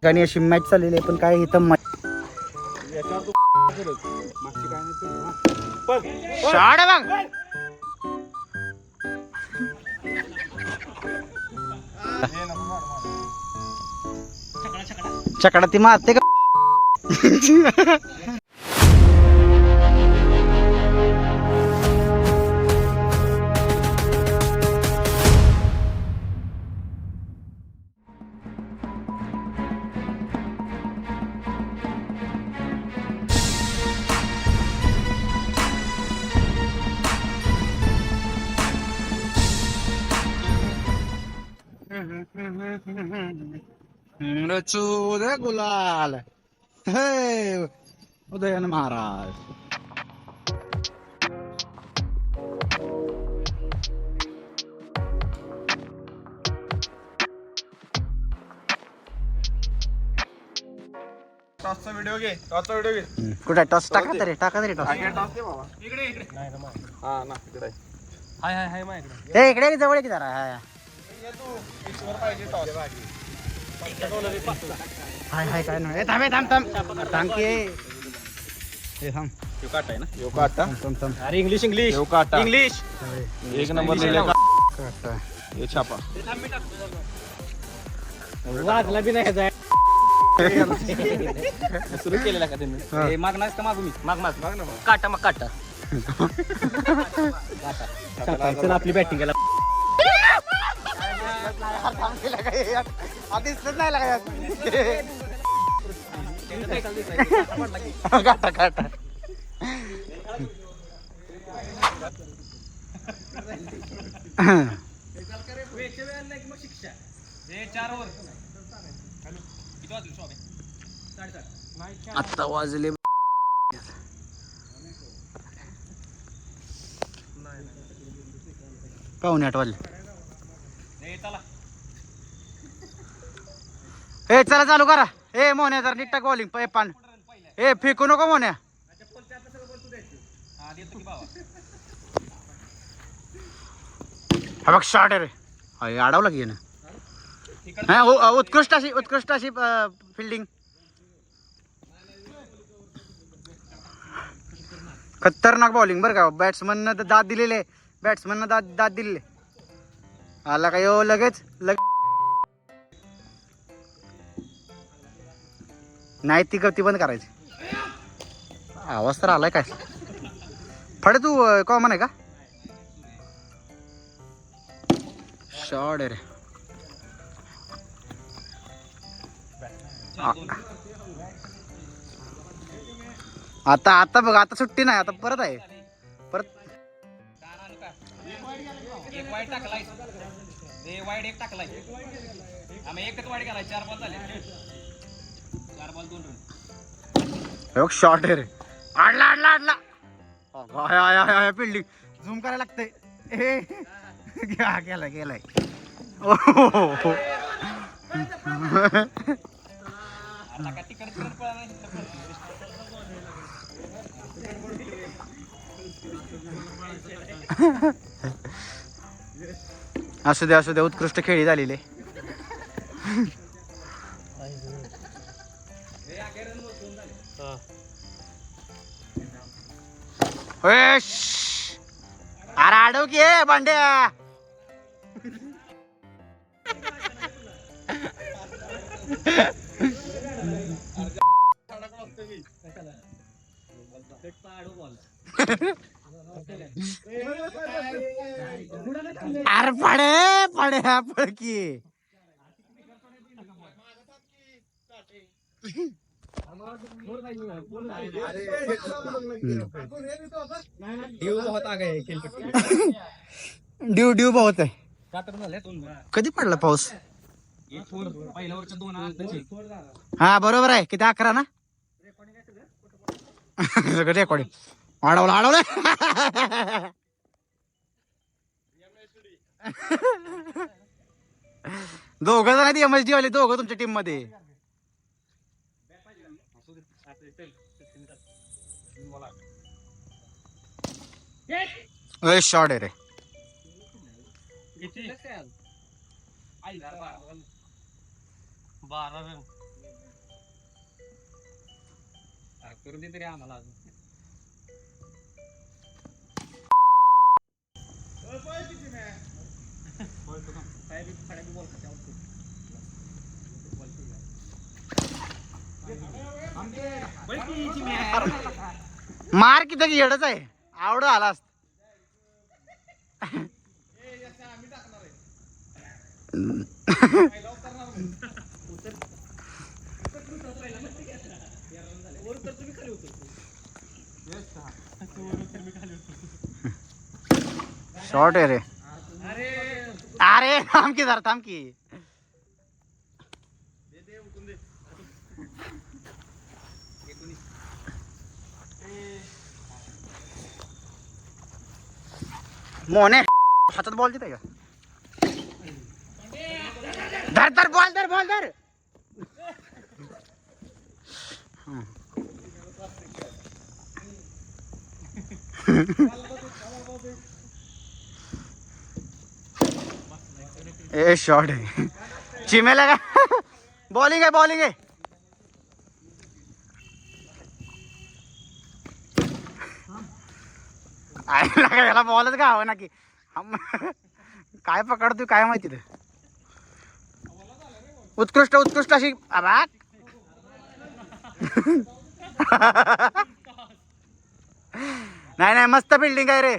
ठिकाणी अशी मॅच चाललेली आहे पण काय इथं शॉट आहे बघ. चकडा ती मारते का? रचूद गुलाल हे उदयन महाराज. टॉसचा व्हिडिओ घे, टॉसचा व्हिडिओ घे. कुठे टॉस टाका तरी टाका तरी टॉस. टॉस घे बाबा. इकडे इकडे. हा ना इकडे. हाय हाय हाय माझ्याकडे. ए इकडे जवळ की जरा. हाय हाय काय नाही. थांब थांब थांब की. हे थांब. यो काटा आहे ना. यो काटा. थांब. अरे इंग्लिश इंग्लिश. यो काटा. इंग्लिश. एक नंबर लिहिला काटा. हे छापा. वाजला बी नाही जाय. सुरू केलेला का त्यांनी? मागणार का मागू मी? माग ना. काटा मग काटा. चल आपली बॅटिंग केला. दिसत नाही लागा काटा काटा. आता वाजले 7:45 वाजले. ए चला चालू करा. ए मोन्या जर नीट बॉलिंग पान. ए फेकू नको मोन्या. हा बघ शॉट आहे रे. अडवला की ना. हा उत्कृष्ट अशी फिल्डिंग. खतरनाक बॉलिंग बरं का. बॅट्समननं दाद दिलेले. बॅट्समननं दाद दिलेले. आला का यो लगेच नाही ती गती बंद करायची. आवाज तर आलाय काय. फडे तू कॉमन आहे का? शॉट आहे रे. आता बघ आता सुट्टी नाही. आता परत आहे. परत एक वाईट टाकलाय. वाईट एक टाकलाय. आम्ही एकच वाईट गेलाय. 4 बॉल झाले. 4 बॉल 2 रन. शॉट आहे रे. आडला फिल्डिंग झूम करायला लागतंय. गेलाय. आता का तिकडे पळाला. असू दे उत्कृष्ट खेळी झालेली. अरे आडव की भांड्या. अरे पडे पडकी. ड्यू बहुत आहे. कधी पडला पाऊस? हा बरोबर आहे. किती 11 ना. रेकॉर्डिंग अडवलं. दोघं जण आहेत MSD वाले. दोघं तुमच्या टीम मध्ये. शॉट आहे रे. 12 रन. करू दे तरी आम्हाला अजून. काय बी फड्या बी बोलतात त्यावर तू. बघ की हिची मॅच. मार किती की येडच आहे आवड आलास. शॉर्ट आहे रे. अरे थांब की जरा थांब की. मोने हातात बॉल देत आहे का. धर धर बॉल धर बॉल धर. ए शॉट आहे चिमेला का. बॉलिंग आहे बॉलिंग आहे. याला बॉलच का हवं ना की. काय पकडतोय काय माहिती ते. उत्कृष्ट उत्कृष्ट अशी अबाक. नाही नाही मस्त बिल्डिंग आहे रे.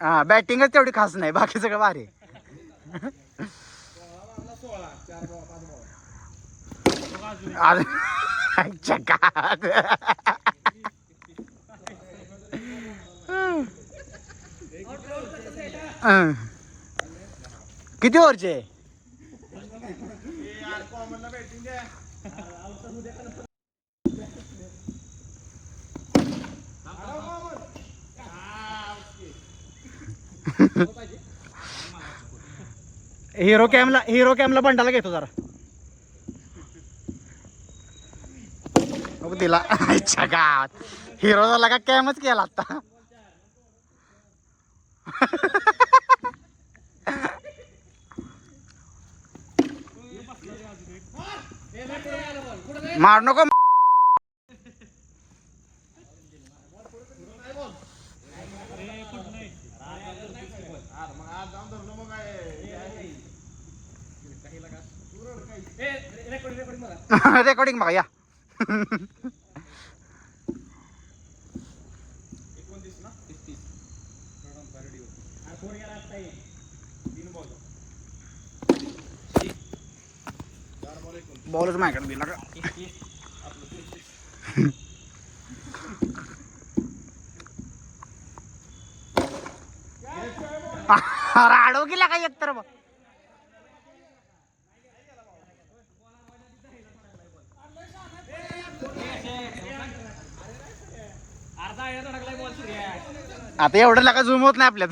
हा बॅटिंगच तेवढी खास नाही बाकी सगळं भारी. किती ओव्हरचे. हिरो कॅमला बंडाला घेतो जरा. दिला अच्छा गावात हिरो झाला का कॅमच केला आता. मार नको. रेकॉर्डिंग बघा या. बॉलच माझ्याकडे दिला का. राडो गेला का एकतर. आता एवढं लागा झूम होत नाही आपल्यात.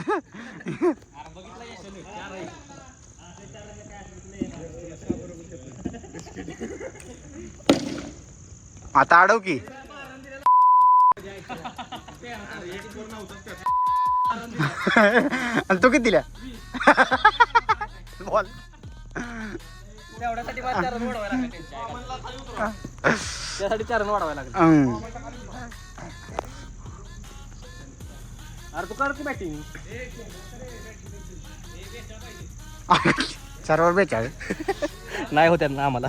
आता अडव की. तू किती दिल्या बॉल. त्यासाठी 4 रन वाढवायला लागले. अरे तू कर की बॅटिंग. 4 वर 42 नाही होत्या ना आम्हाला.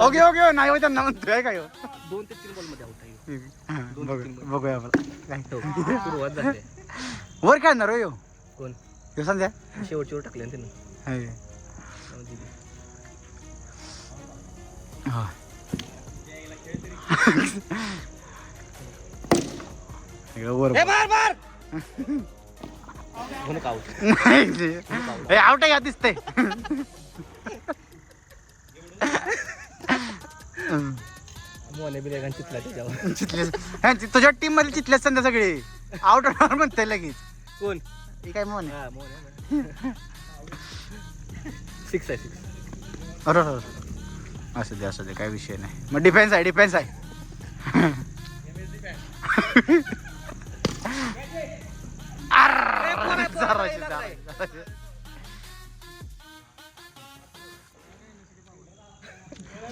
ओके ओके नाही होत्या ना म्हणतोय काय. 2 ते 3 बॉल मध्ये आउट आहे. बघूया आपण सुरुवात झाली. वर खेळणार हो. कोण संध्या शेवटची टाकले त्यांना. आउट आहे या दिसतंय. तुझ्या टीम मध्ये चितले संध्या सगळे आउट म्हणते लगेच. कोण हे काय मोहन. 6 आहे 6. बरोबर असू दे काय विषय नाही. मग डिफेन्स आहे.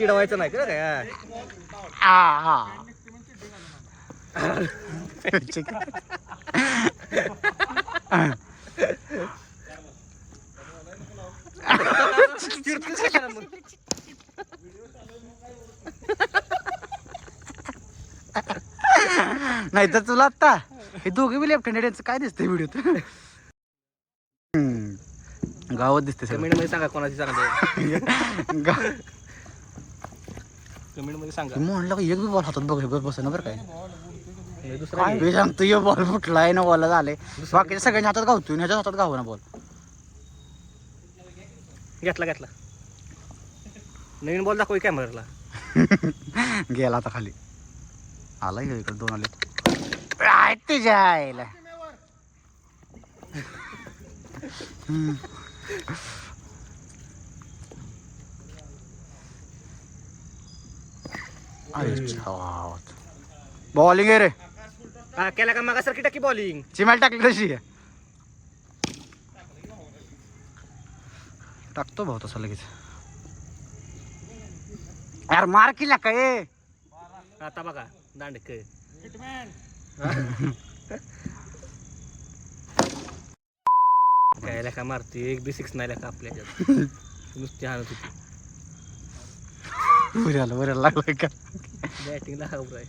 चिडवायचं नाही का काय नाही तर तुला आता हे दोघे बी लेफ्ट हँडेड यांचं काय दिसतंय व्हिडिओत गावात दिसते सगळं. कमेंट मध्ये सांगा कोणाची चांगली कमेंट मध्ये सांगा. म्हणलं एक बी बॉल हातात बघ बस ना बरं काय दुसरा काय बी सांगतो ये बॉल फुटलाय ना बॉल झाले बाकीच्या सगळ्यांच्या हातात गावतोय ह्याच्या हातात गाव ना बॉल घेतला नवीन बॉल दाखव कॅमेराला. गेला आता खाली आला इकडे दोन आले काय ते जायला बॉलिंग आहे रे हा केला का मागासारखी टाकी बॉलिंग. चिमाल टाकली तशी आहे टाकतो भाऊ तसा लगेच यार मार केला काय आता बघा दांडक काय का मारते एक बी 6 नाही का आपल्या नुसती हाणत होती. बऱ्याला लागलाय का बॅटिंगला हवं आहे.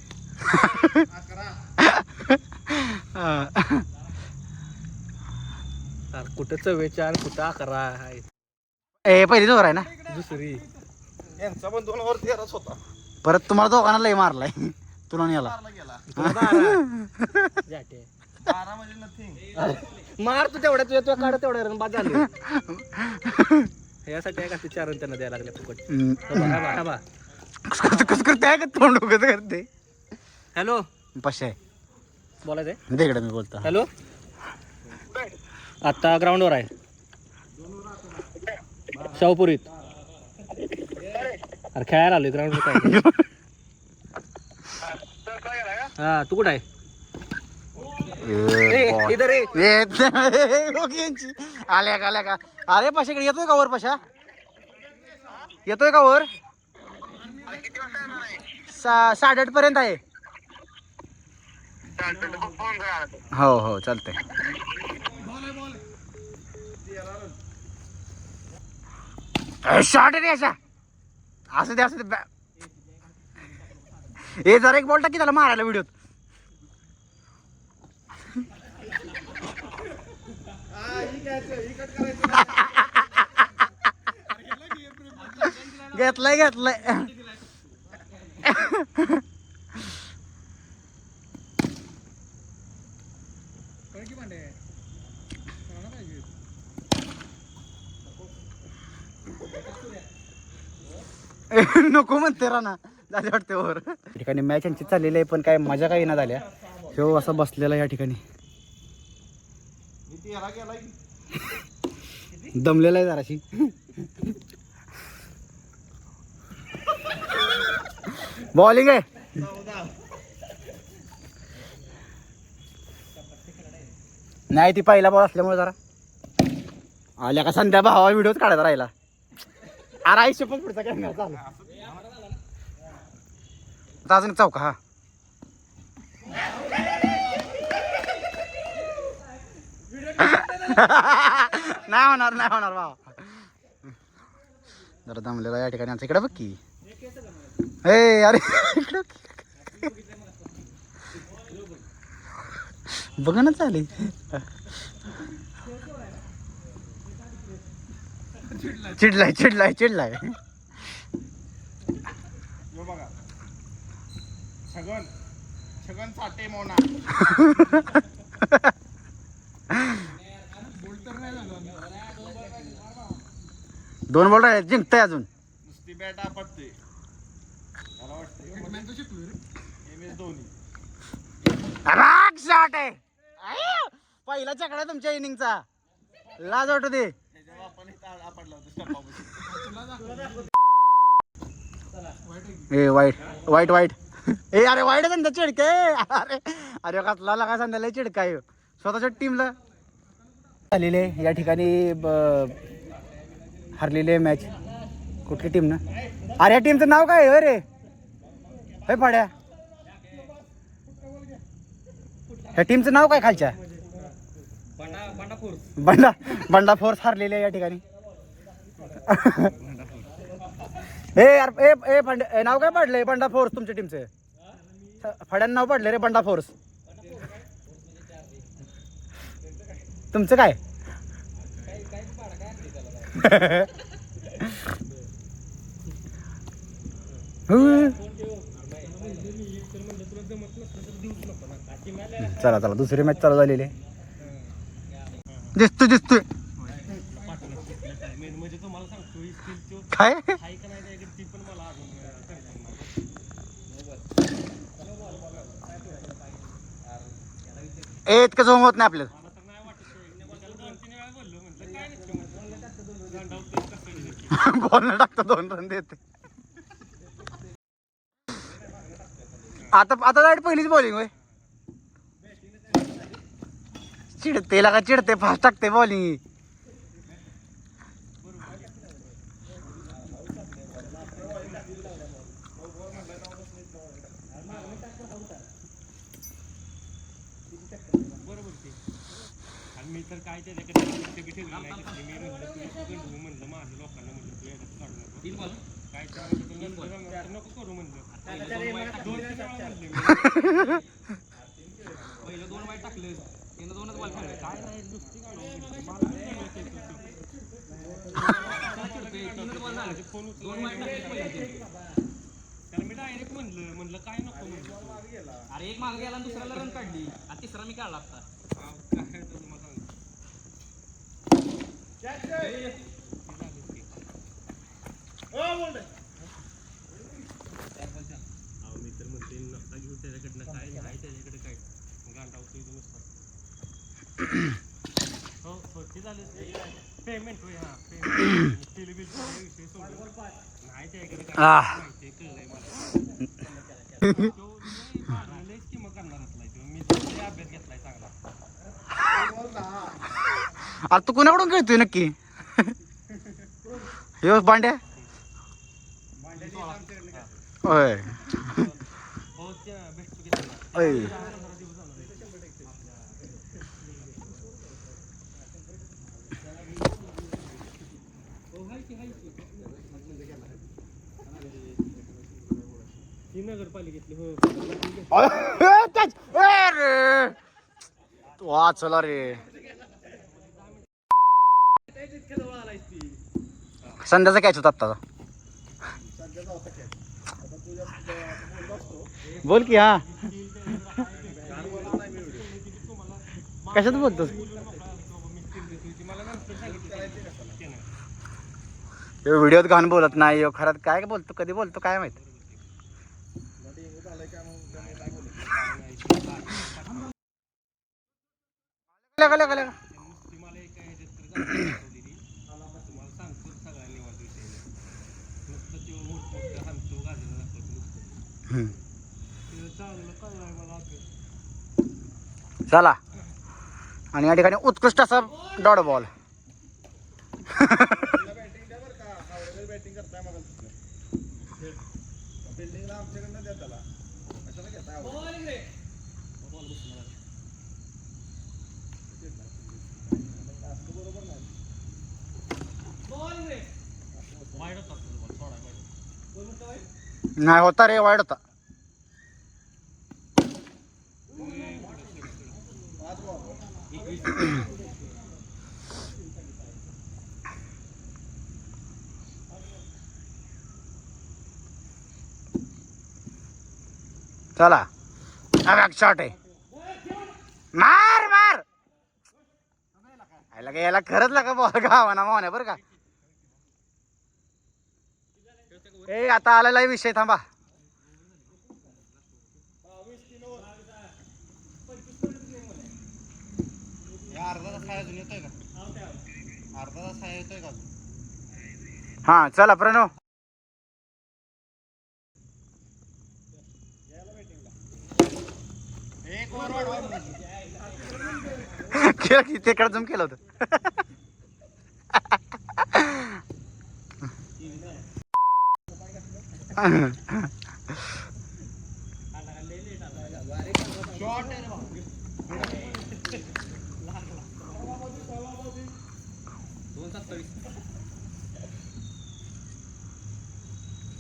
कुठं 44 कुठं 11 आहे. ए पहिली जोर आहे ना दुसरी यांचा पण 2 ओव्हर 13च होता. परत तुम्हाला दोघांना लय मारलाय तुला नाही आला जाटे 12 म्हणजे नथिंग. मार तू तेवढ्या तुझ्या काढ तेवढ्या रन बाद झाले. यासाठी आहे का ते 4 रन त्यांना द्यायला लागले फुकट. कसं करते का तोंड कसं करते हॅलो पशा आहे बोलायचंय तिकडे मी बोलतो हॅलो आता ग्राउंडवर आहे शाहपुरीत. अरे खेळायला आलोय ग्राउंडवर काय हा तू कुठं आहे इधर आल्या का अरे पाशाकडे येतोय का वर पशा येतोय का वर 8:30 पर्यंत आहे. हो चालतंय. शॉर्ट रे अशा असं दे हे जरा एक बॉल टाकी त्याला मारायला व्हिडिओत. घेतलाय नको म्हणते राणा झाले वाटते वर ठिकाणी मॅच यांची चाललेली आहे पण काय मजा काही ना झाल्या. ह्यो असा बसलेला या ठिकाणी दमलेला आहे जराशी. बॉलिंग आहे नाही ती पहिला बॉल असल्यामुळे जरा आल्या का संध्या भावा व्हिडिओच काढायचा राहिला. अरे आयुष्य पण पुढचा कॅमेरा चालू आता अजून चौका हा नाही होणार भावा जरा दमलेला या ठिकाणी आमच्या इकडे बघ की अरे बघ ना चालेल चिडलाय बघा छगन साठे मोना 2 बॉल आहे जिंकताय अजून नुसती बॅट आपटते मला वाटतं MS धोनी. राग शॉट आहे पहिला चकडा तुमच्या इनिंगचा लाज वाटू दे. ए वाईट ए अरे वाईट आहे चिडके अरे कसला लागा संध्याला चिडका आहे स्वतःच्या टीमला झालेले या ठिकाणी हरलेले मॅच कुठली टीम ना अरे या टीमचं नाव काय आहे रे हे पाड्या ह्या टीमचं नाव काय खालच्या बंडा फोर्स हारलेली आहे या ठिकाणी ए यार ए फंडे नाव काय पडलंय बंडा फोर्स तुमच्या टीमचं फड्यानं नाव पडले रे बंडा फोर्स तुमचं काय चला चला दुसरी मॅच चालू झालेली दिसतोय काय इतकं झोम होत नाही आपल्याला बॉल टाकतो 2 रन देते आता लाईट पहिलीच बॉलिंग होय चिडते लागा चिडते फास्ट टाकते बॉलिंग मी तर काय त्याच्याकडे ठेवली नाही मी म्हणलं माझ्या लोकांना म्हणलं तू याच्यात काढू नको काय नको करू म्हणलं पहिलं 2 वाईट टाकलं त्यानं 2च बॉल खेळले काय नाही नुसती त्याला मी डायरेक्ट म्हणलं काय नको म्हणलं अरे एक मागे गेला दुसऱ्याला रन काढली आणि तिसरा मी काढला आता मी तर म्हणते नसता घेऊ त्याच्याकडनं काय नाही त्याच्याकडे काय गांडावतो इथं नुसता हो ते झालं पेमेंट होय हा पेमेंट टेलिव्हिजन विषय सोडून नाही त्याच्याकडे काय माहिती कळलंय मला लयच किंमत करणार असलाय मी त्याचा अभ्यास घेतलाय चांगला अरे तू कुणाकडून खेळतोय नक्की हे बांड्या होय नगरपालिकेतली हो वाचला रे संध्याचा कॅच होता आत्ताचा बोल की हा कशात बोलतोस व्हिडिओत घाण बोलत नाही खरंच काय बोलतो कधी बोलतो काय माहित चला आणि या ठिकाणी उत्कृष्ट असा डॉट बॉल नाही होता रे वाईट होता चला शॉट आहे मार मार याला खरंच लागा बॉल गावाना मावण्या बरं का ए आता आलेला विषय थांबा हा चला प्रणव तिकडे जम केलं होतं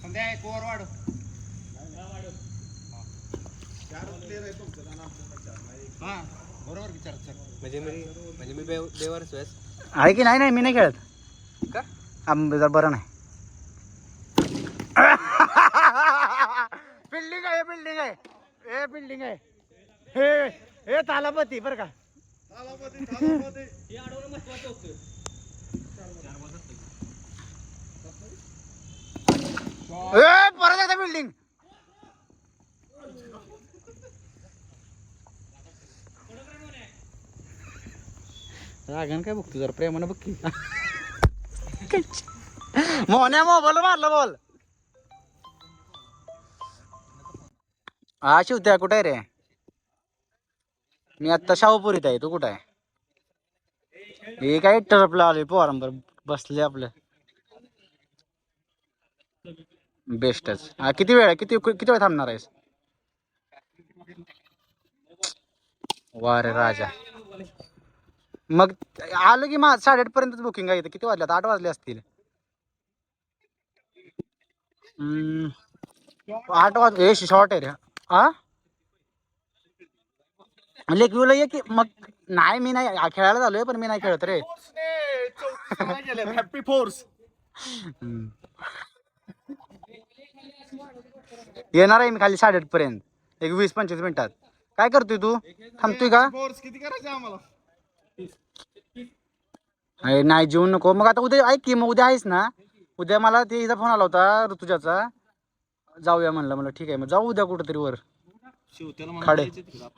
संध्या एक ओव्हर वाढव. हा बरोबर विचार सर. म्हणजे मी बेवर सोयस आहे की नाही मी नाही खेळत का जर बरं नाही. बिल्डिंग आहे बिल्डिंग आहे ए बिल्डिंग आहे हे हे तालापती बरं का. ए परत एकदा बिल्डिंग. रागण काय बघतो जरा प्रेमानं बघ की. मोन्या मोबाईल मारला बॉल. हा शिवत्या कुठे आहे रे. मी आता शाहूपुरीत आहे. तू कुठं आहे. हे काय टरपला आले पोरांबर बसले आपलं. बेस्टच. हा किती वेळ आहे किती किती वेळ थांबणार आहेस. वा रे राजा. मग आलो की माझ 8:30 पर्यंतच बुकिंग आहे. किती वाजले 8 वाजले असतील. 8 वाजले शॉर्ट आहे रे. हा लेकविला ये की मग. नाही मी नाही खेळायला झालोय पण मी नाही खेळत रे. हॅपी फोर्स येणार आहे मी खाली 8:30 पर्यंत. एक 20-25 मिनिटात. काय करतोय तू थांबतोय का. फोर्स किती करायचं आम्हाला. नाही जेवू नको मग आता उद्या ऐक की. मग उद्या आहेस ना. उद्या मला ते हिचा फोन आला होता ऋतुजाचा. जाऊया म्हणलं. मला ठीक आहे मग जाऊ उद्या कुठंतरी वर खाडे.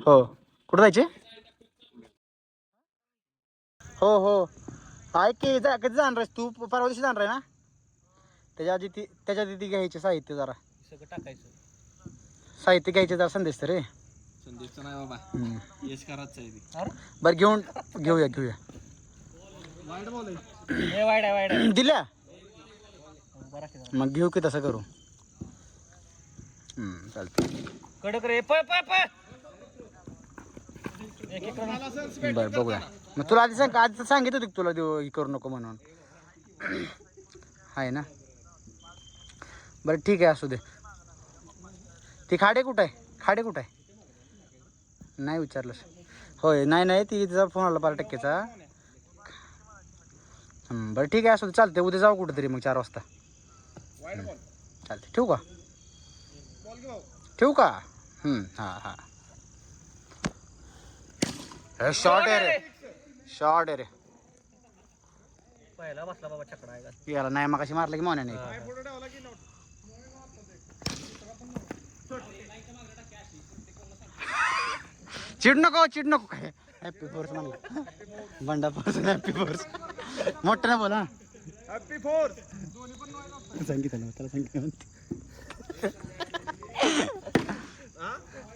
हो कुठं जायचे. हो हो ऐक की कधी जाणार आहेस तू. परवा दिवशी जाणार आहे ना. त्याच्या आधी ती घ्यायचे साहित्य जरा. सगळं टाकायचं. साहित्य घ्यायचे जरा संदेश तर रे. संदेशचं नाही बाबा यश करायचं आहे. बरं घेऊया वाईट बॉल आहे. हे वाईट आहे वाईट आहे. दिल्या मग घेऊ की तसं करू. चालते कडक रे पळ पळ पळ. बरं बघूया. मग तुला आधी सांग आधी तर सांगितलं होतं की तुला देऊ हे करू नको म्हणून. आहे ना. बरं ठीक आहे असू दे. ती खाडे कुठं आहे. नाही विचारलंस होय. नाही ती तिचा फोन आला 12%चा. बरं ठीक आहे असू दे चालते. उद्या जाऊ कुठेतरी मग 4 वाजता. चालते ठेवू का हां शॉर्ट आहे रे. पहिला बसला बाबा छकडा आहे. याला नाही मग कशी मारलं की मोन्याने. चिड नको काय. हॅपी फोर्स म्हणला बंडा फोर्स हॅपी फोर्स मोठं ना बोला. हॅपी फोर्स सांगितलं त्याला सांगितलं.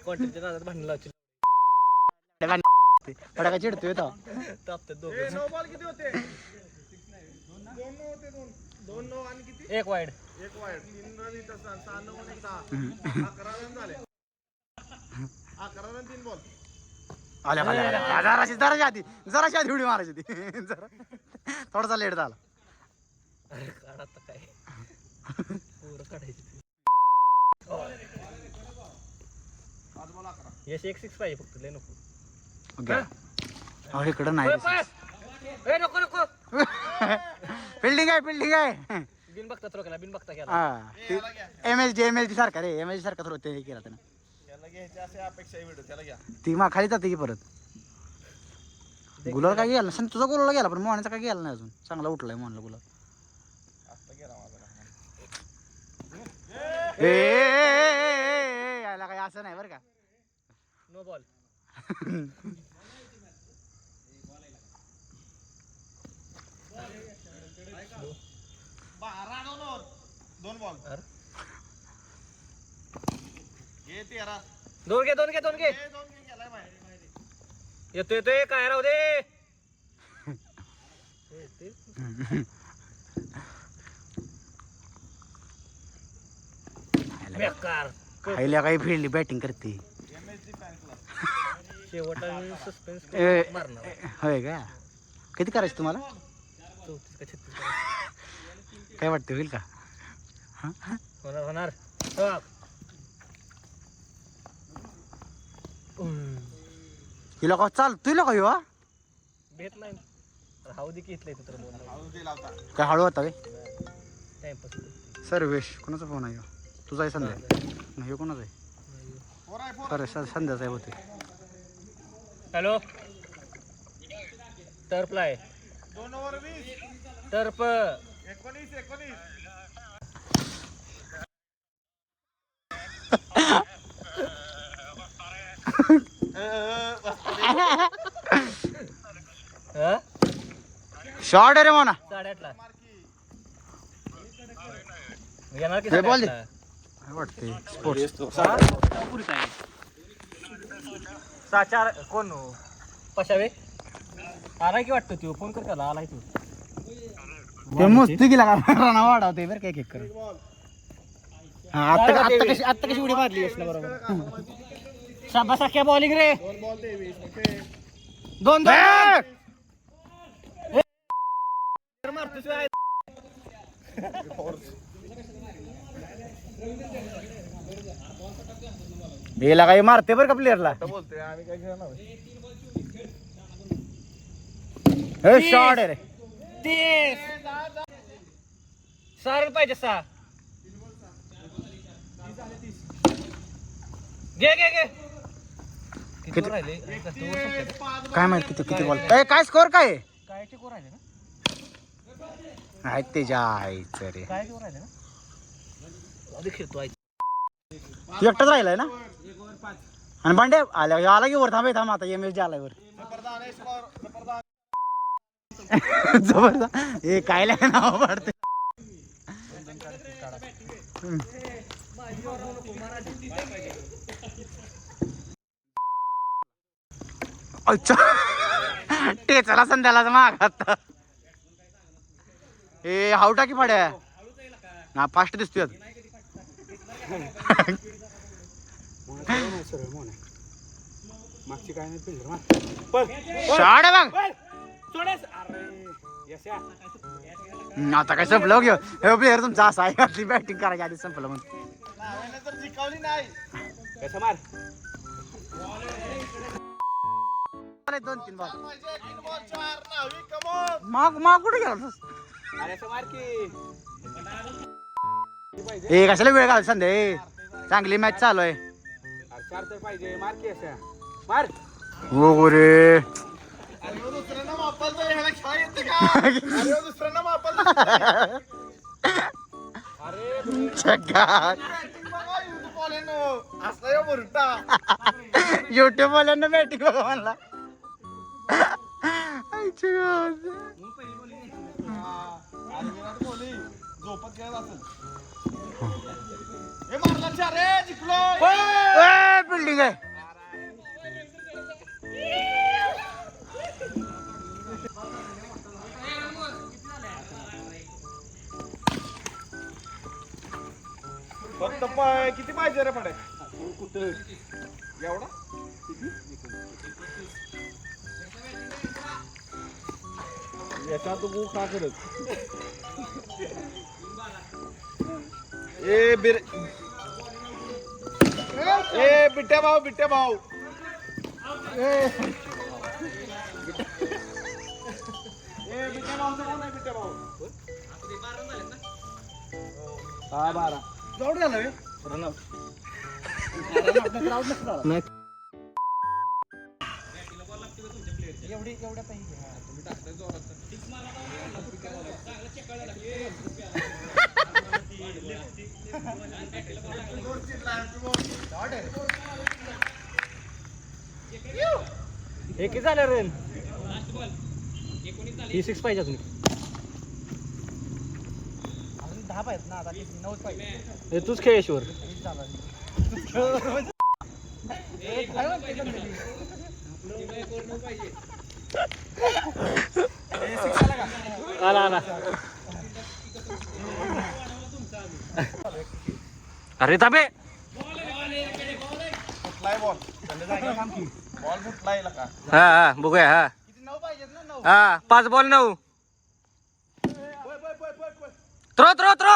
कॉन्टेंटच्या नादात भांडण लावची. फटाका चिडतोय तो. तापतात दोघं. 9 बॉल किती होते. 2 होते. 2 आणि किती. एक वाईड 1 वाईड 3 रन इथं 6 9 आणि 10 11 रन झाले. 11 रन 3 बॉल. आल्या जराशी आधी उडी मारायची ती. जरा थोडासा लेट झाला. अरे काढ आता काय पूर्ण काढायची. यश 1-6 पाहिजे फक्त लय नको. इकडं नाही नको फिल्डिंग आहे. बिन बघता थ्रो केला बिन बघता केला. हा MSD सारखा रे. MSD सारखा थ्रो ते केला त्यानं. त्याला घ्यायची अशी अपेक्षा आहे. व्हिडिओ त्याला घ्या. ती खाली जाते की परत. गुलाल काय गेला तुझा गुलाला गेला पण मोहनचा काय गेला नाही अजून. चांगला उठलाय मोहनला गुलाल. आता गेला माझा. यायला काय असं नाही बरं का. No ball. दोन बॉल घे. 13 दोन घे. 2 गेलाय बाहेर. येतोय काय राहू दे. बेकार खायला काही फिरली बॅटिंग करते शेवट सस्पेन्स ए, मारणार होय का किती करायचं तुम्हाला 34 का 36 काय वाटतं होईल का होणार होणार हिला का चालतोय का ह्यो भेट नाही हाऊ दे की इथलं इथं तर बोल काय हळू होता वे टाइमपास सर्वेश कोणाचा फोन आहे ह्यो? तुझा आहे संध्या नाही ह्यो कोणाचा आहे अरे संध्याचा आहे होते हॅलो टर्फला आहे टर्फ 19 शॉर्ट आहे रे मोना 8:30ला येणार की हे बोल दे. 8:30ला? काय वाटते स्पोर्ट्स सहा चार कोण पशावे आलाय की वाटतं तू फोन कर त्याला आलाय तू ते मस्त गेला का राणा वाढवते बरं काय केक कर आता कशी उडी मारली यशला बरोबर शाबास क्या बॉलिंग रे दोन बेला काही मारते बरं का प्लेअरला शॉर्ट आहे रे 30 सारं पाहिजे 6 घे घे घे किती वर राहिले काय माहित किती किती बॉल काय स्कोर काय आहे? काय वर राहिले ना आहेत त्याच्या आईचं रे काय वर राहिले ना अरे खेळतो एकटाच राहिलाय ना आणि बांडे आला की वर थांबे थांब आता एम एस जी आलाय वर जबरदस्त हे काय नाव पाडते अच्छा टेचला संध्याला माग आता ए हावटा की पाड्या ना फास्ट दिसतोय मागची काय नाही पिल्लर शॉट आहे बघ आता काय संपलं घेऊ हे प्लेअर तुमचा असा आहे आपली बॅटिंग करायची आधी संपलं म्हणून तर जिंकवली नाही कसं मार 2-3 बॉल 3 बॉल 4 नावी कमोन माग कुठे गेला अरे असं मार की ए कशाला वेळ घाल संध्या ए चांगली मॅच चालू आहे 4 तर पाहिजे मार की असं मार हो रे अरे दुसऱ्यांना वापरतो ह्याला खेळा येते का अरे दुसऱ्यांना वापरतो अरे चक्का बॅटिंग बघा युट्यूब वाल्यानो असला यो मुरटा युट्यूब वाल्यांना बॅटिंग बघा म्हणला आणि विराट कोहली झोपत खेळत असेल हे मारला चार रे जिंकलो बिल्डिंग आहे फक्त किती पाहिजे रे पडे कुठं एवढा याचा तू गु का करत ए बिट्ट्या भाऊ ए बिट्ट्या भाऊ कोण आहे बिट्ट्या भाऊ हा 12 आउट झाला रे नाही एवढ्या पाहिजे तुम्ही टाकताय जोरात हे किती झालं रे ही 6 पाहिजे अजून 10 पाहिजे ना आता 9 पाहिजे हे तूच खेळेश्वर आला आला अरे ताबे हा हा बघूया हा हा 5 बॉल 9 थ्रो थ्रो थ्रो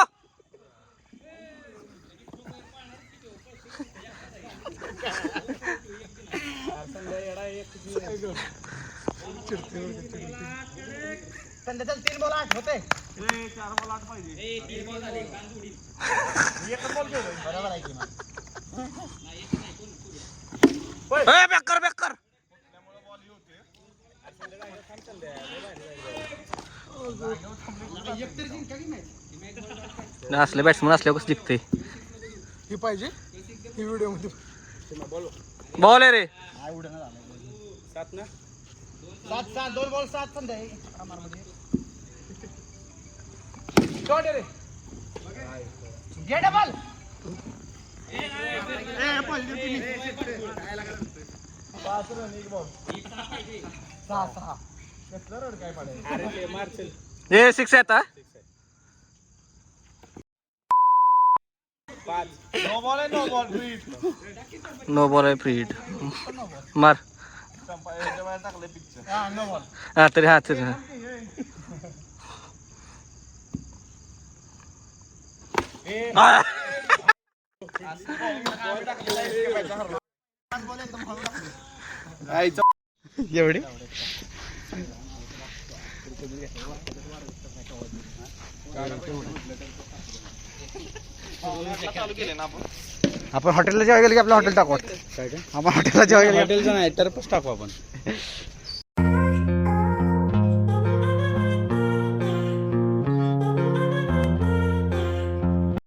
संध्याकाळी 3 बॉल 8 होते. बरोबर आहे की मग. बेकर बेकर असले बॅट्समन असल्यावर कसं जिंकते ही पाहिजे ही व्हिडिओ मध्ये बॉल आहे रे 7 2 बॉल 7 संध्याकाळी शॉट रे घे डबल हे 6 आता नो बॉल आहे फ्री हिट मार हा तरी हा तरी हा एवढे आपण हॉटेलला जेवायला गेलं की आपलं हॉटेल टाकू आपण हॉटेलला जेवायला गेलं हॉटेलचं नाही टर्फच टाकू आपण